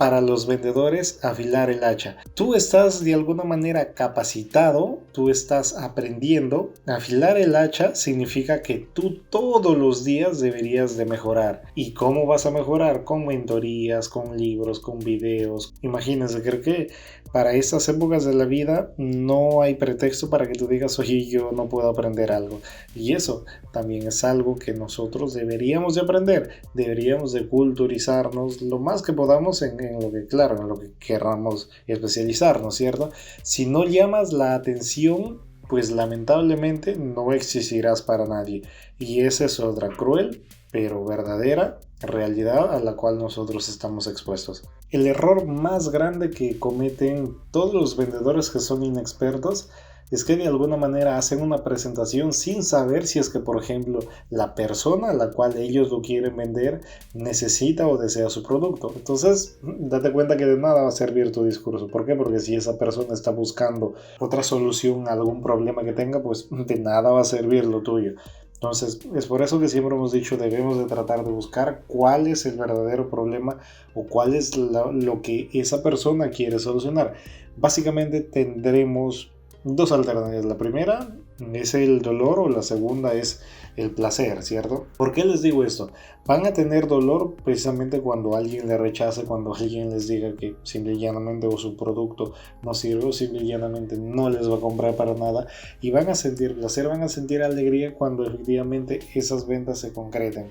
para los vendedores afilar el hacha. Tú estás de alguna manera capacitado, tú estás aprendiendo. Afilar el hacha significa que tú todos los días deberías de mejorar. ¿Y cómo vas a mejorar? Con mentorías, con libros, con videos. Imagínense, creo que para estas épocas de la vida no hay pretexto para que tú digas, oye, yo no puedo aprender algo. Y eso también es algo que nosotros deberíamos de aprender. Deberíamos de culturizarnos lo más que podamos en lo que, claro, en lo que queramos especializarnos, ¿cierto? Si no llamas la atención, pues lamentablemente no existirás para nadie. Y esa es otra cruel, pero verdadera realidad a la cual nosotros estamos expuestos. El error más grande que cometen todos los vendedores que son inexpertos es que de alguna manera hacen una presentación sin saber si es que, por ejemplo, la persona a la cual ellos lo quieren vender necesita o desea su producto. Entonces, date cuenta que de nada va a servir tu discurso. ¿Por qué? Porque si esa persona está buscando otra solución a algún problema que tenga, pues de nada va a servir lo tuyo. Entonces, es por eso que siempre hemos dicho, debemos de tratar de buscar cuál es el verdadero problema o cuál es lo que esa persona quiere solucionar. Básicamente tendremos dos alternativas. La primera es el dolor o la segunda es el placer, ¿cierto? ¿Por qué les digo esto? Van a tener dolor precisamente cuando alguien le rechace, cuando alguien les diga que simple y llanamente o su producto no sirve o simple y llanamente no les va a comprar para nada, y van a sentir placer, van a sentir alegría cuando efectivamente esas ventas se concreten.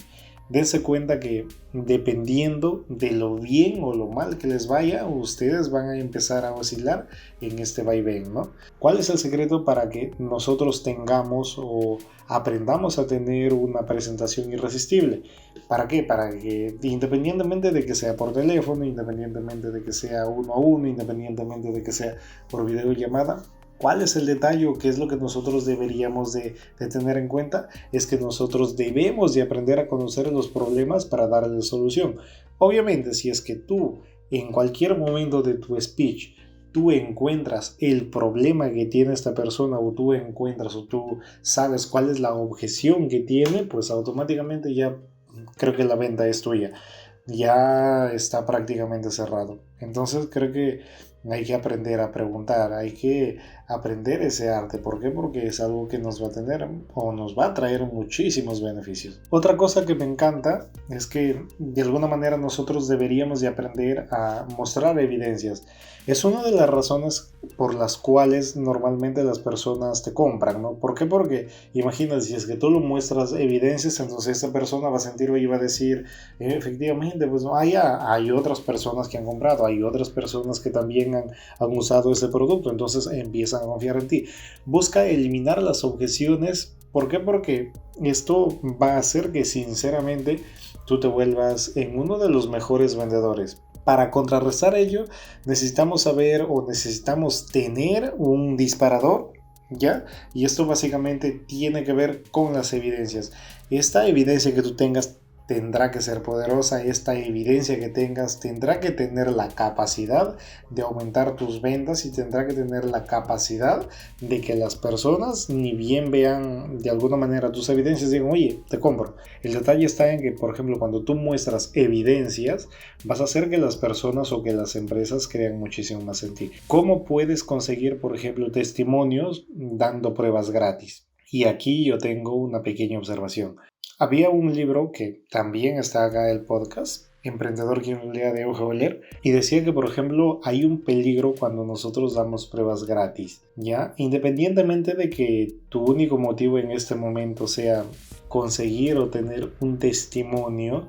Dense cuenta que dependiendo de lo bien o lo mal que les vaya, ustedes van a empezar a oscilar en este vaivén, ¿no? ¿Cuál es el secreto para que nosotros tengamos o aprendamos a tener una presentación irresistible? ¿Para qué? Para que independientemente de que sea por teléfono, independientemente de que sea uno a uno, independientemente de que sea por videollamada, ¿cuál es el detalle o qué es lo que nosotros deberíamos de tener en cuenta? Es que nosotros debemos de aprender a conocer los problemas para darle solución. Obviamente, si es que tú en cualquier momento de tu speech tú encuentras el problema que tiene esta persona o tú encuentras o tú sabes cuál es la objeción que tiene, pues automáticamente ya creo que la venta es tuya. Ya está prácticamente cerrado. Entonces creo que hay que aprender a preguntar, hay que aprender ese arte. ¿Por qué? Porque es algo que nos va a tener o nos va a traer muchísimos beneficios. Otra cosa que me encanta es que de alguna manera nosotros deberíamos de aprender a mostrar evidencias. Es una de las razones por las cuales normalmente las personas te compran, ¿no? ¿Por qué? Porque imagínate, si es que tú lo muestras evidencias, entonces esta persona va a sentir o iba a decir, efectivamente, pues no, hay otras personas que han comprado, hay otras personas que también han usado ese producto, entonces empiezan a confiar en ti. Busca eliminar las objeciones. ¿Por qué? Porque esto va a hacer que sinceramente tú te vuelvas en uno de los mejores vendedores. Para contrarrestar ello, necesitamos saber o necesitamos tener un disparador, ¿ya? Y esto básicamente tiene que ver con las evidencias. Esta evidencia que tú tengas tendrá que ser poderosa, esta evidencia que tengas tendrá que tener la capacidad de aumentar tus ventas y tendrá que tener la capacidad de que las personas ni bien vean de alguna manera tus evidencias digan, oye, te compro. El detalle está en que, por ejemplo, cuando tú muestras evidencias, vas a hacer que las personas o que las empresas crean muchísimo más en ti. ¿Cómo puedes conseguir, por ejemplo, testimonios dando pruebas gratis? Y aquí yo tengo una pequeña observación. Había un libro que también está acá en el podcast, Emprendedor quien lo lea de hoja o leer, y decía que, por ejemplo, hay un peligro cuando nosotros damos pruebas gratis, ¿ya? Independientemente de que tu único motivo en este momento sea conseguir o tener un testimonio,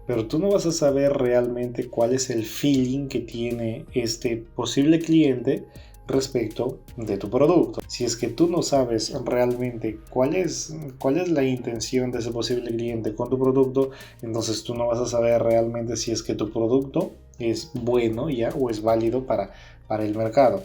pero tú no vas a saber realmente cuál es el feeling que tiene este posible cliente respecto de tu producto. Si es que tú no sabes realmente cuál es la intención de ese posible cliente con tu producto, entonces tú no vas a saber realmente si es que tu producto es bueno ya o es válido para el mercado.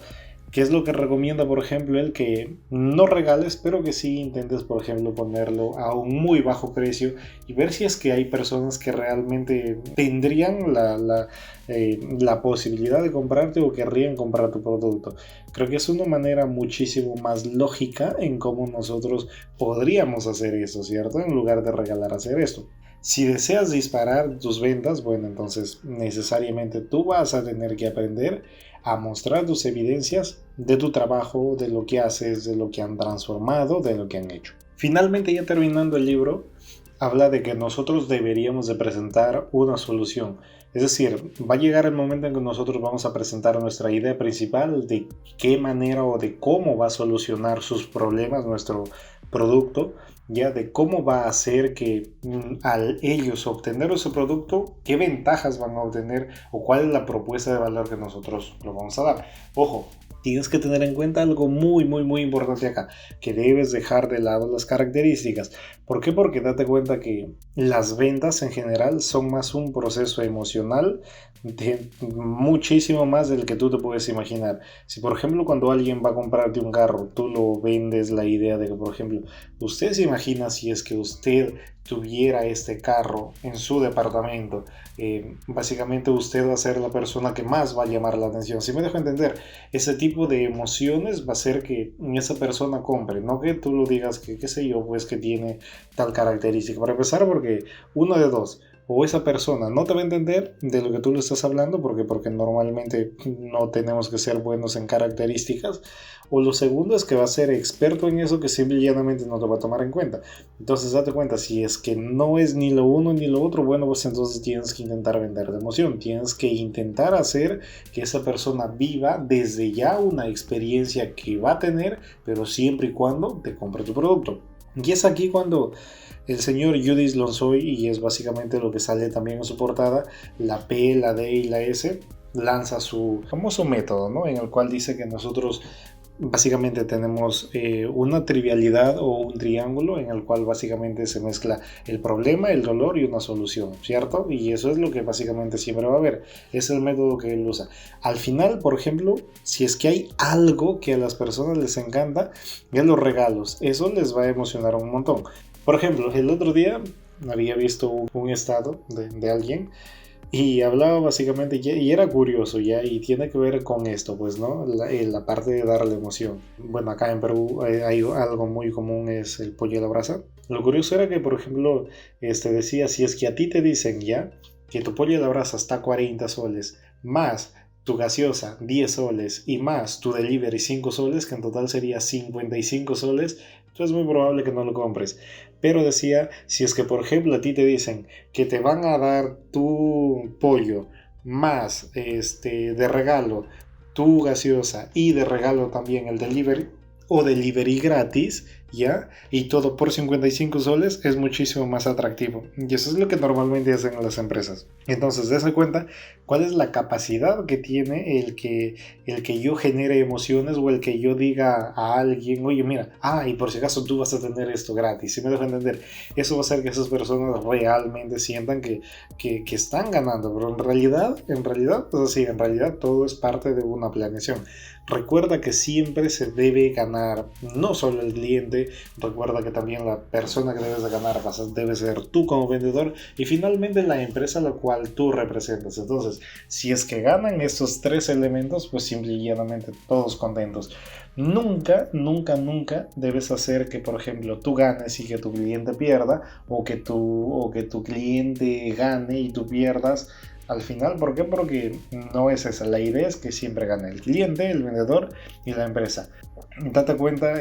¿Qué es lo que recomienda, por ejemplo, el que no regales, pero que sí intentes, por ejemplo, ponerlo a un muy bajo precio y ver si es que hay personas que realmente tendrían la posibilidad de comprarte o querrían comprar tu producto? Creo que es una manera muchísimo más lógica en cómo nosotros podríamos hacer eso, ¿cierto? En lugar de regalar hacer esto. Si deseas disparar tus ventas, bueno, entonces necesariamente tú vas a tener que aprender a mostrar tus evidencias de tu trabajo, de lo que haces, de lo que han transformado, de lo que han hecho. Finalmente, ya terminando el libro, habla de que nosotros deberíamos de presentar una solución. Es decir, va a llegar el momento en que nosotros vamos a presentar nuestra idea principal de qué manera o de cómo va a solucionar sus problemas nuestro producto, ya de cómo va a hacer que al ellos obtener ese producto, qué ventajas van a obtener o cuál es la propuesta de valor que nosotros lo vamos a dar. Ojo, tienes que tener en cuenta algo muy importante acá, que debes dejar de lado las características. ¿Por qué? Porque date cuenta que las ventas en general son más un proceso emocional de muchísimo más del que tú te puedes imaginar. Si por ejemplo cuando alguien va a comprarte un carro, tú lo vendes la idea de que por ejemplo, usted se imagina si es que usted tuviera este carro en su departamento, básicamente usted va a ser la persona que más va a llamar la atención. Si me dejo entender, ese tipo de emociones va a hacer que esa persona compre, no que tú lo digas que, qué sé yo, pues que tiene tal característica. Para empezar, porque uno de dos, o esa persona no te va a entender de lo que tú le estás hablando, porque normalmente no tenemos que ser buenos en características, o lo segundo es que va a ser experto en eso que simple y llanamente no te va a tomar en cuenta. Entonces date cuenta, si es que no es ni lo uno ni lo otro, bueno, pues entonces tienes que intentar vender de emoción, tienes que intentar hacer que esa persona viva desde ya una experiencia que va a tener, pero siempre y cuando te compre tu producto. Y es aquí cuando el señor Judith Lonsoy, y es básicamente lo que sale también en su portada, la P, la D y la S, lanza su famoso método, ¿no? En el cual dice que nosotros básicamente tenemos una trivialidad o un triángulo en el cual básicamente se mezcla el problema, el dolor y una solución, ¿cierto? Y eso es lo que básicamente siempre va a haber. Es el método que él usa. Al final, por ejemplo, si es que hay algo que a las personas les encanta, es los regalos. Eso les va a emocionar un montón. Por ejemplo, el otro día había visto un estado de alguien y hablaba básicamente, y era curioso ya, y tiene que ver con esto, pues, ¿no? La parte de darle emoción. Bueno, acá en Perú hay algo muy común, es el pollo a la brasa. Lo curioso era que, por ejemplo, decía, si es que a ti te dicen ya que tu pollo a la brasa está a 40 soles, más tu gaseosa 10 soles y más tu delivery 5 soles, que en total sería 55 soles, entonces es muy probable que no lo compres. Pero decía, si es que por ejemplo a ti te dicen que te van a dar tu pollo más de regalo tu gaseosa y de regalo también el delivery o delivery gratis, ¿ya? Y todo por 55 soles es muchísimo más atractivo. Y eso es lo que normalmente hacen las empresas. Entonces, dése cuenta cuál es la capacidad que tiene el que yo genere emociones o el que yo diga a alguien, oye, mira, y por si acaso tú vas a tener esto gratis. Si me dejo entender, eso va a hacer que esas personas realmente sientan que están ganando. Pero en realidad, pues sí, en realidad todo es parte de una planeación. Recuerda que siempre se debe ganar, no solo el cliente, recuerda que también la persona que debes de ganar debe ser tú como vendedor y finalmente la empresa a la cual tú representas. Entonces, si es que ganan estos tres elementos, pues simple y llanamente todos contentos. Nunca debes hacer que, por ejemplo, tú ganes y que tu cliente pierda, o que tu cliente gane y tú pierdas al final. ¿Por qué? Porque no es esa. La idea es que siempre gane el cliente, el vendedor y la empresa. Date cuenta,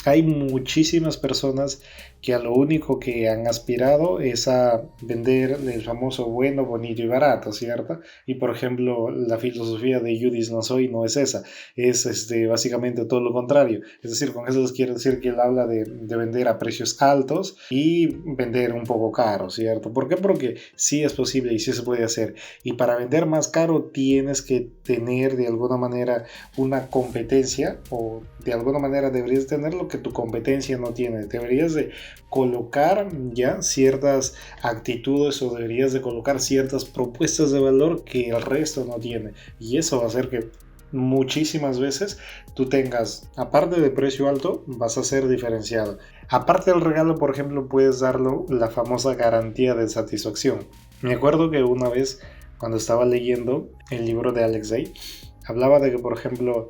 hay muchísimas personas que a lo único que han aspirado es a vender el famoso bueno, bonito y barato, ¿cierto? Y por ejemplo, la filosofía de Judith Lonsoy no es esa, es básicamente todo lo contrario. Es decir, con eso les quiero decir que él habla de vender a precios altos y vender un poco caro, ¿cierto? ¿Por qué? Porque sí es posible y sí se puede hacer. Y para vender más caro tienes que tener de alguna manera una competencia, o de alguna manera deberías tener lo que tu competencia no tiene. Deberías de colocar ya ciertas actitudes o deberías de colocar ciertas propuestas de valor que el resto no tiene, y eso va a hacer que muchísimas veces tú tengas, aparte de precio alto, vas a ser diferenciado. Aparte del regalo, por ejemplo, puedes darlo la famosa garantía de satisfacción. Me acuerdo que una vez cuando estaba leyendo el libro de Alex Day, hablaba de que, por ejemplo,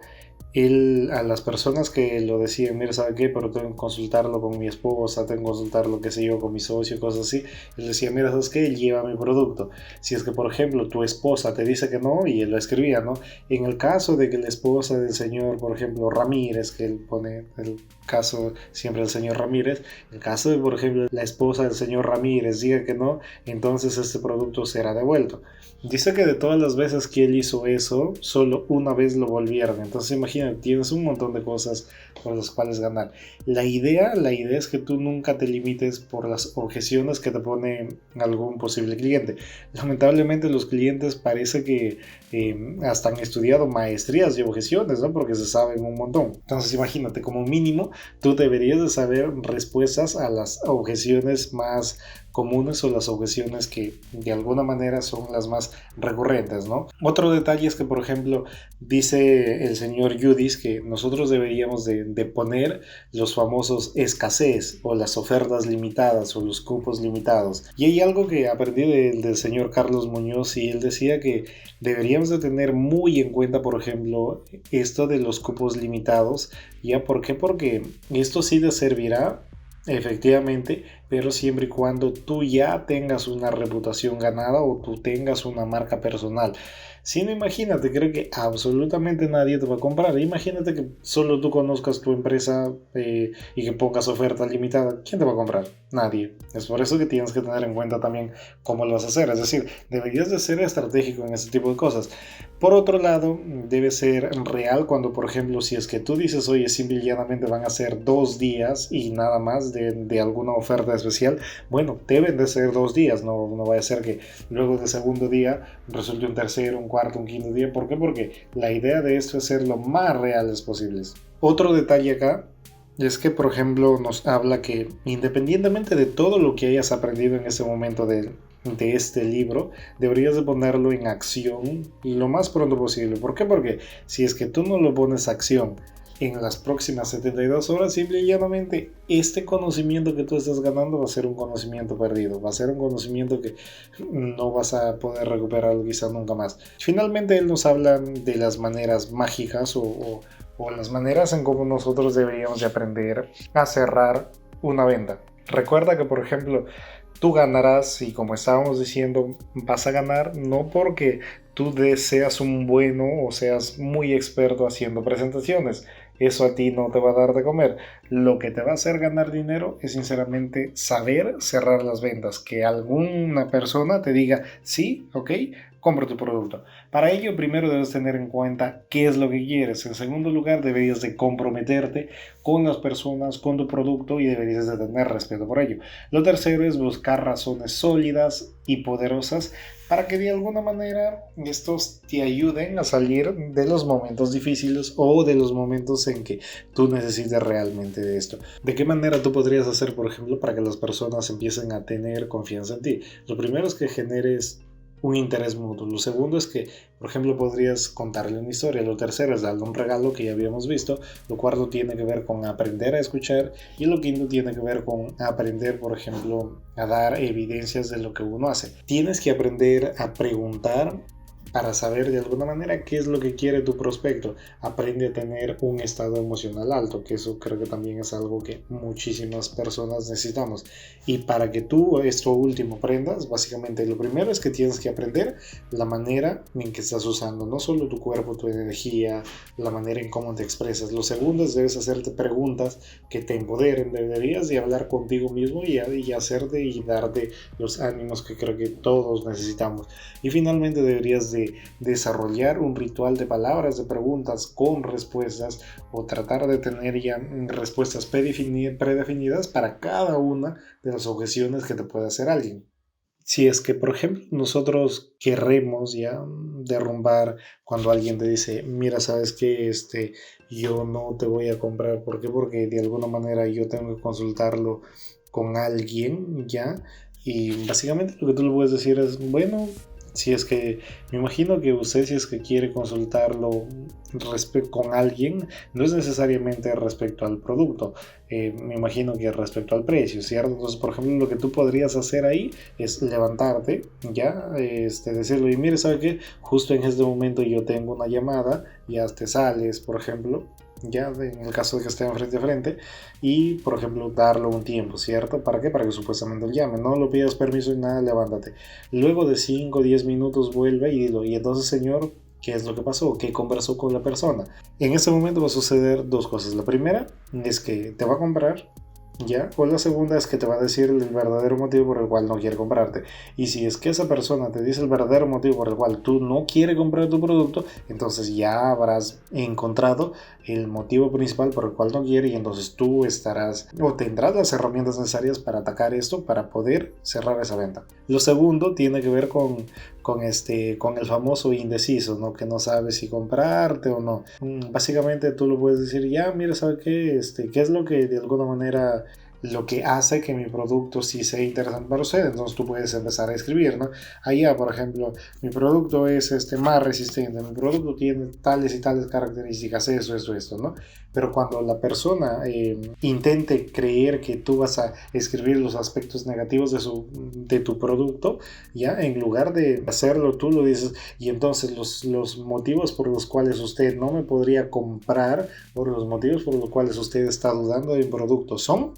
él, a las personas que lo decían, mira, ¿sabe qué? Pero tengo que consultarlo con mi esposa, tengo que consultarlo, qué sé yo, con mi socio, cosas así. Él decía, mira, ¿sabes qué? Lleva mi producto. Si es que, por ejemplo, tu esposa te dice que no, y él lo escribía, ¿no? En el caso de que la esposa del señor, por ejemplo, Ramírez, que él pone el caso siempre del señor Ramírez, en el caso de, por ejemplo, la esposa del señor Ramírez diga que no, entonces este producto será devuelto. Dice que de todas las veces que él hizo eso, solo una vez lo volvieron. Entonces imagínate, tienes un montón de cosas por las cuales ganar. La idea es que tú nunca te limites por las objeciones que te pone algún posible cliente. Lamentablemente los clientes parece que hasta han estudiado maestrías y objeciones, ¿no? Porque se saben un montón. Entonces imagínate, como mínimo, tú deberías de saber respuestas a las objeciones más comunes o las objeciones que de alguna manera son las más recurrentes, ¿no? Otro detalle es que, por ejemplo, dice el señor Judis que nosotros deberíamos de poner los famosos escasez o las ofertas limitadas o los cupos limitados. Y hay algo que aprendí del señor Carlos Muñoz y él decía que deberíamos de tener muy en cuenta, por ejemplo, esto de los cupos limitados. ¿Ya por qué? Porque esto sí te servirá efectivamente, pero siempre y cuando tú ya tengas una reputación ganada o tú tengas una marca personal. Si no, imagínate, creo que absolutamente nadie te va a comprar. Imagínate que solo tú conozcas tu empresa y que pongas oferta limitada. ¿Quién te va a comprar? Nadie. Es por eso que tienes que tener en cuenta también cómo lo vas a hacer. Es decir, deberías de ser estratégico en ese tipo de cosas. Por otro lado, debe ser real cuando, por ejemplo, si es que tú dices, oye, simple y llanamente van a ser 2 días y nada más de alguna oferta especial, bueno, deben de ser 2 días, no vaya a ser que luego del segundo día resulte un tercero, un cuarto, un quinto día. ¿Por qué? Porque la idea de esto es ser lo más reales posibles. Otro detalle acá es que, por ejemplo, nos habla que independientemente de todo lo que hayas aprendido en ese momento de este libro, deberías de ponerlo en acción lo más pronto posible. ¿Por qué? Porque si es que tú no lo pones a acción en las próximas 72 horas, simple y llanamente este conocimiento que tú estás ganando va a ser un conocimiento perdido, va a ser un conocimiento que no vas a poder recuperarlo quizá nunca más. Finalmente él nos habla de las maneras mágicas o las maneras en cómo nosotros deberíamos de aprender a cerrar una venta. Recuerda que, por ejemplo, tú ganarás y, como estábamos diciendo, vas a ganar no porque tú seas un bueno o seas muy experto haciendo presentaciones. Eso a ti no te va a dar de comer. Lo que te va a hacer ganar dinero es sinceramente saber cerrar las ventas. Que alguna persona te diga, sí, ok, compra tu producto. Para ello, primero debes tener en cuenta qué es lo que quieres. En segundo lugar, deberías de comprometerte con las personas, con tu producto, y deberías de tener respeto por ello. Lo tercero es buscar razones sólidas y poderosas para que de alguna manera estos te ayuden a salir de los momentos difíciles o de los momentos en que tú necesites realmente de esto. ¿De qué manera tú podrías hacer, por ejemplo, para que las personas empiecen a tener confianza en ti? Lo primero es que generes un interés mutuo. Lo segundo es que, por ejemplo, podrías contarle una historia. Lo tercero es darle un regalo, que ya habíamos visto. Lo cuarto tiene que ver con aprender a escuchar. Y lo quinto tiene que ver con aprender, por ejemplo, a dar evidencias de lo que uno hace. Tienes que aprender a preguntar para saber de alguna manera qué es lo que quiere tu prospecto. Aprende a tener un estado emocional alto, que eso creo que también es algo que muchísimas personas necesitamos. Y para que tú esto último aprendas, básicamente lo primero es que tienes que aprender la manera en que estás usando, no solo tu cuerpo, tu energía, la manera en cómo te expresas. Lo segundo es debes hacerte preguntas que te empoderen, deberías de hablar contigo mismo y hacerte y darte los ánimos que creo que todos necesitamos. Y finalmente deberías de desarrollar un ritual de palabras, de preguntas con respuestas, o tratar de tener ya respuestas predefinidas para cada una de las objeciones que te puede hacer alguien. Si es que, por ejemplo, nosotros querremos ya derrumbar cuando alguien te dice, mira, sabes que yo no te voy a comprar. ¿Por qué? Porque de alguna manera yo tengo que consultarlo con alguien ya. Y básicamente lo que tú le puedes decir es, bueno, Si es que, me imagino que usted si es que quiere consultarlo con alguien, no es necesariamente respecto al producto, me imagino que respecto al precio, ¿cierto? Entonces, por ejemplo, lo que tú podrías hacer ahí es levantarte, ya, decirlo, y mire, ¿sabe qué? Justo en este momento yo tengo una llamada, ya te sales, por ejemplo, ya en el caso de que estén frente a frente, y por ejemplo darle un tiempo, ¿cierto? ¿Para qué? Para que supuestamente él llame, no lo pidas permiso y nada, levántate. Luego de 5 o 10 minutos vuelve y dilo, y entonces señor, ¿qué es lo que pasó? ¿Qué conversó con la persona? En ese momento va a suceder dos cosas. La primera es que te va a comprar, ¿ya? O la segunda es que te va a decir el verdadero motivo por el cual no quiere comprarte. Y si es que esa persona te dice el verdadero motivo por el cual tú no quieres comprar tu producto, entonces ya habrás encontrado el motivo principal por el cual no quiere y entonces tú estarás o tendrás las herramientas necesarias para atacar esto para poder cerrar esa venta. Lo segundo tiene que ver con el famoso indeciso, ¿no? Que no sabe si comprarte o no. Básicamente tú lo puedes decir, ya, mira, ¿sabe qué? ¿Qué es lo que de alguna manera lo que hace que mi producto sí sea interesante para usted? Entonces tú puedes empezar a escribir, ¿no? Allá, por ejemplo, mi producto es más resistente, mi producto tiene tales y tales características, esto, ¿no? Pero cuando la persona intente creer que tú vas a escribir los aspectos negativos de tu producto, ya, en lugar de hacerlo, tú lo dices, y entonces los motivos por los cuales usted no me podría comprar, o los motivos por los cuales usted está dudando de un producto son,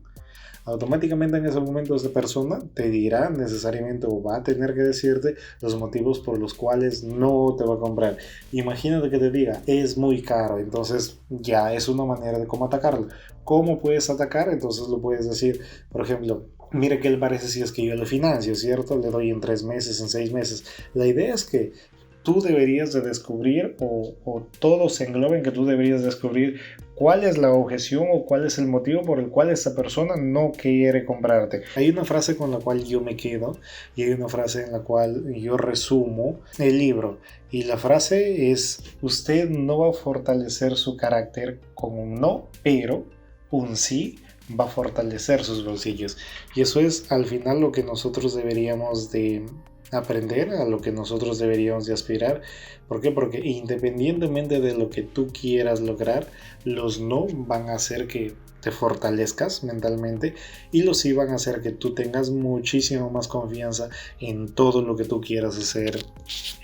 automáticamente en ese momento esta persona te dirá necesariamente o va a tener que decirte los motivos por los cuales no te va a comprar. Imagínate que te diga, es muy caro, entonces ya es una manera de cómo atacarlo. ¿Cómo puedes atacar? Entonces lo puedes decir, por ejemplo, mire qué le parece si es que yo le financio, ¿cierto? Le doy en 3 meses, en 6 meses. La idea es que tú deberías de descubrir o todo se engloba en que tú deberías descubrir cuál es la objeción o cuál es el motivo por el cual esa persona no quiere comprarte. Hay una frase con la cual yo me quedo y hay una frase en la cual yo resumo el libro. Y la frase es, usted no va a fortalecer su carácter con un no, pero un sí va a fortalecer sus bolsillos. Y eso es al final lo que nosotros deberíamos de aprender, a lo que nosotros deberíamos de aspirar. ¿Por qué? Porque independientemente de lo que tú quieras lograr, los no van a hacer que te fortalezcas mentalmente y los sí van a hacer que tú tengas muchísimo más confianza en todo lo que tú quieras hacer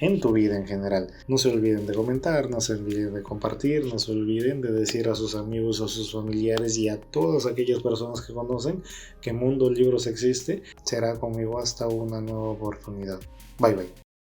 en tu vida en general. No se olviden de comentar, no se olviden de compartir, no se olviden de decir a sus amigos, a sus familiares y a todas aquellas personas que conocen que Mundo Libros existe. Será conmigo hasta una nueva oportunidad. Bye bye.